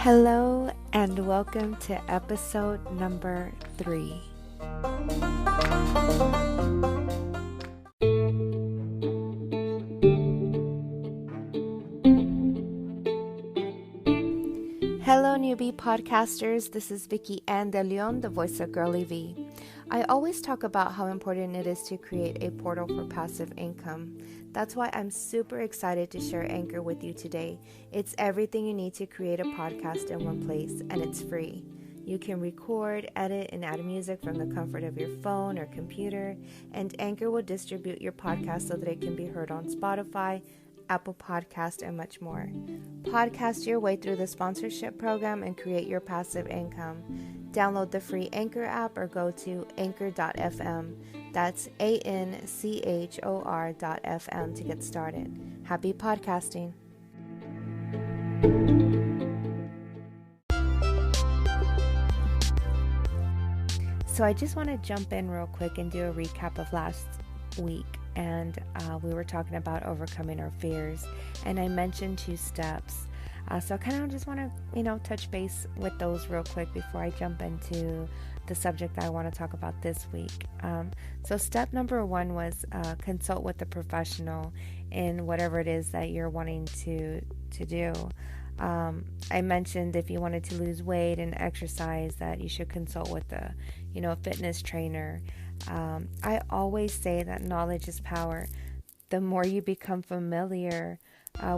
Hello and welcome to episode number 3. Hello newbie podcasters, this is Vicky Ann De Leon, the voice of Girly V. I always talk about how important it is to create a portal for passive income. That's why I'm super excited to share Anchor with you today. It's everything you need to create a podcast in one place, and it's free. You can record, edit, and add music from the comfort of your phone or computer, and Anchor will distribute your podcast so that it can be heard on Spotify, Apple Podcast, and much more. Podcast your way through the sponsorship program and create your passive income. Download the free Anchor app or go to anchor.fm. That's ANCHOR.FM to get started. Happy podcasting. So I just want to jump in real quick and do a recap of last week. And we were talking about overcoming our fears, and I mentioned 2 steps. So I kind of just want to, touch base with those real quick before I jump into the subject that I want to talk about this week. So step number 1 was consult with a professional in whatever it is that you're wanting to do. I mentioned if you wanted to lose weight and exercise that you should consult with a fitness trainer. I always say that knowledge is power. The more you become familiar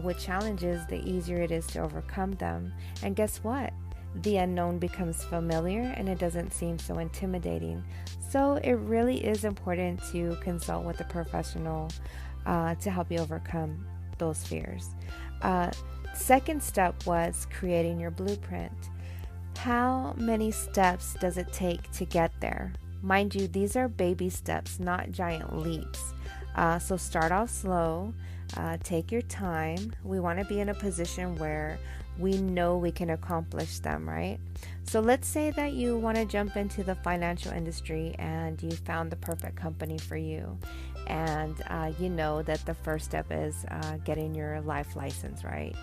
with challenges, the easier it is to overcome them. And guess what? The unknown becomes familiar and it doesn't seem so intimidating. So it really is important to consult with a professional to help you overcome those fears. Second step was creating your blueprint. How many steps does it take to get there? Mind you, these are baby steps, not giant leaps. So start off slow, take your time. We want to be in a position where we know we can accomplish them, right? So let's say that you want to jump into the financial industry and you found the perfect company for you. And you know that the first step is getting your life license, right?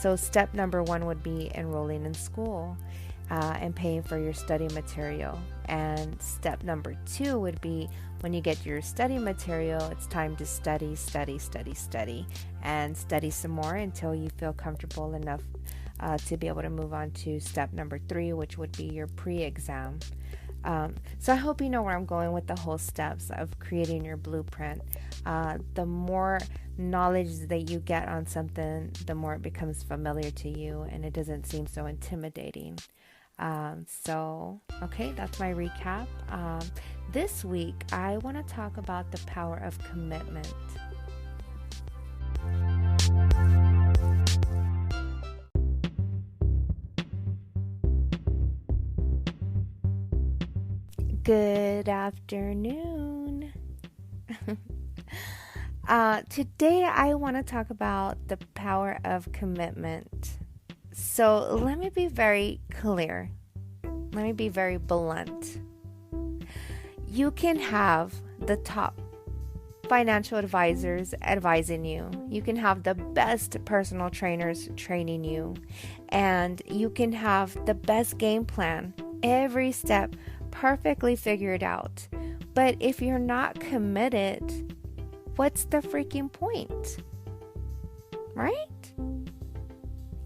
So step number 1 would be enrolling in school and paying for your study material. And step number 2 would be when you get your study material, it's time to study, and study some more until you feel comfortable enough to be able to move on to step number 3, which would be your pre-exam. So I hope you know where I'm going with the whole steps of creating your blueprint. The more knowledge that you get on something, the more it becomes familiar to you and it doesn't seem so intimidating. Okay, that's my recap. This week, I want to talk about the power of commitment. Good afternoon. Today, I want to talk about the power of commitment. So let me be very clear. Let me be very blunt. You can have the top financial advisors advising you. You can have the best personal trainers training you. And you can have the best game plan, every step perfectly figured out. But if you're not committed, what's the freaking point? Right?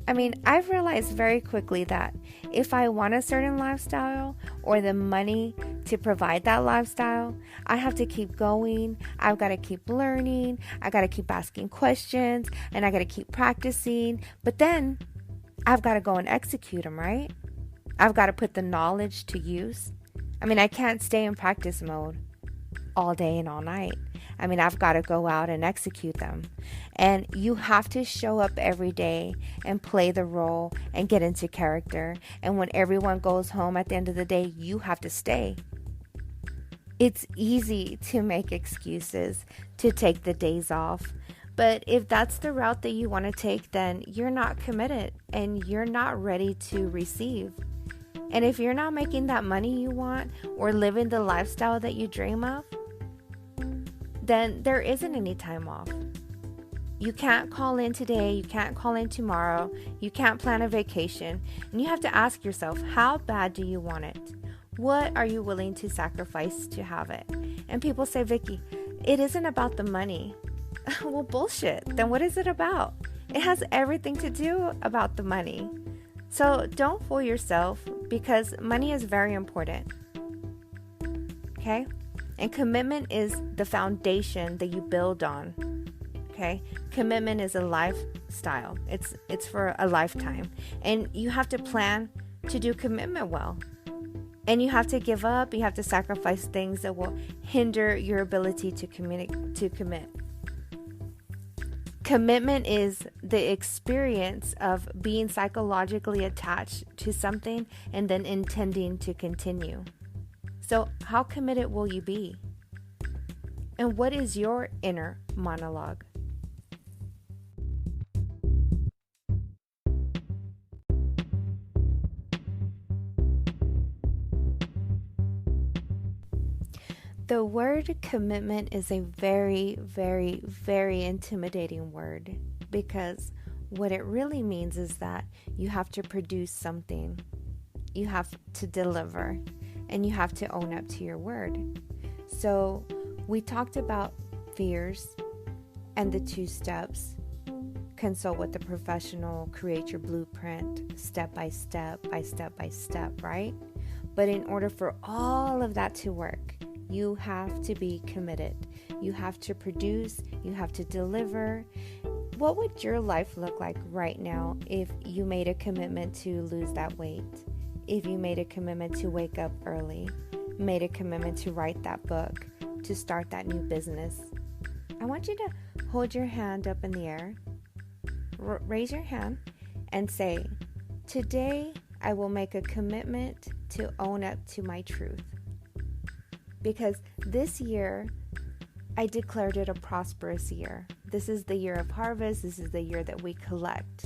I mean, I've realized very quickly that if I want a certain lifestyle or the money to provide that lifestyle, I have to keep going. I've got to keep learning. I got to keep asking questions and I got to keep practicing. But then I've got to go and execute them, right? I've got to put the knowledge to use. I mean, I can't stay in practice mode all day and all night. I mean, I've got to go out and execute them. And you have to show up every day and play the role and get into character. And when everyone goes home at the end of the day, you have to stay. It's easy to make excuses, to take the days off. But if that's the route that you want to take, then you're not committed and you're not ready to receive. And if you're not making that money you want or living the lifestyle that you dream of, then there isn't any time off. You can't call in today, you can't call in tomorrow, you can't plan a vacation, and you have to ask yourself, how bad do you want it? What are you willing to sacrifice to have it? And people say, Vicky, it isn't about the money. Well, bullshit. Then what is it about? It has everything to do about the money. So don't fool yourself, because money is very important. Okay? And commitment is the foundation that you build on. Okay? Commitment is a lifestyle. It's for a lifetime. And you have to plan to do commitment well. And you have to give up, you have to sacrifice things that will hinder your ability to commit. Commitment is the experience of being psychologically attached to something and then intending to continue. So how committed will you be? And what is your inner monologue? The word commitment is a very, very, very intimidating word, because what it really means is that you have to produce something, you have to deliver, and you have to own up to your word. So we talked about fears and the 2 steps. Consult with the professional, create your blueprint step by step, right? But in order for all of that to work, you have to be committed. You have to produce, you have to deliver. What would your life look like right now if you made a commitment to lose that weight? If you made a commitment to wake up early, made a commitment to write that book, to start that new business? I want you to hold your hand up in the air, raise your hand, and say, today I will make a commitment to own up to my truth. Because this year, I declared it a prosperous year. This is the year of harvest. This is the year that we collect.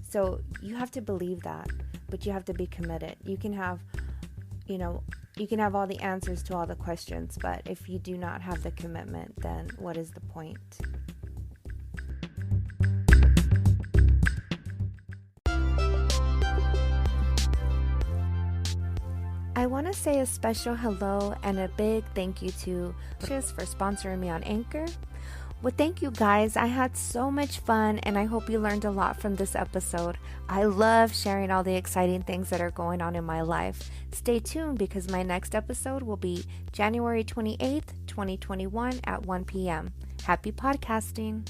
So you have to believe that, but you have to be committed. You can have all the answers to all the questions, but if you do not have the commitment, then what is the point? I want to say a special hello and a big thank you to Just for sponsoring me on Anchor. Well, thank you guys. I had so much fun, and I hope you learned a lot from this episode. I love sharing all the exciting things that are going on in my life. Stay tuned, because my next episode will be January 28th, 2021 at 1 p.m. Happy podcasting.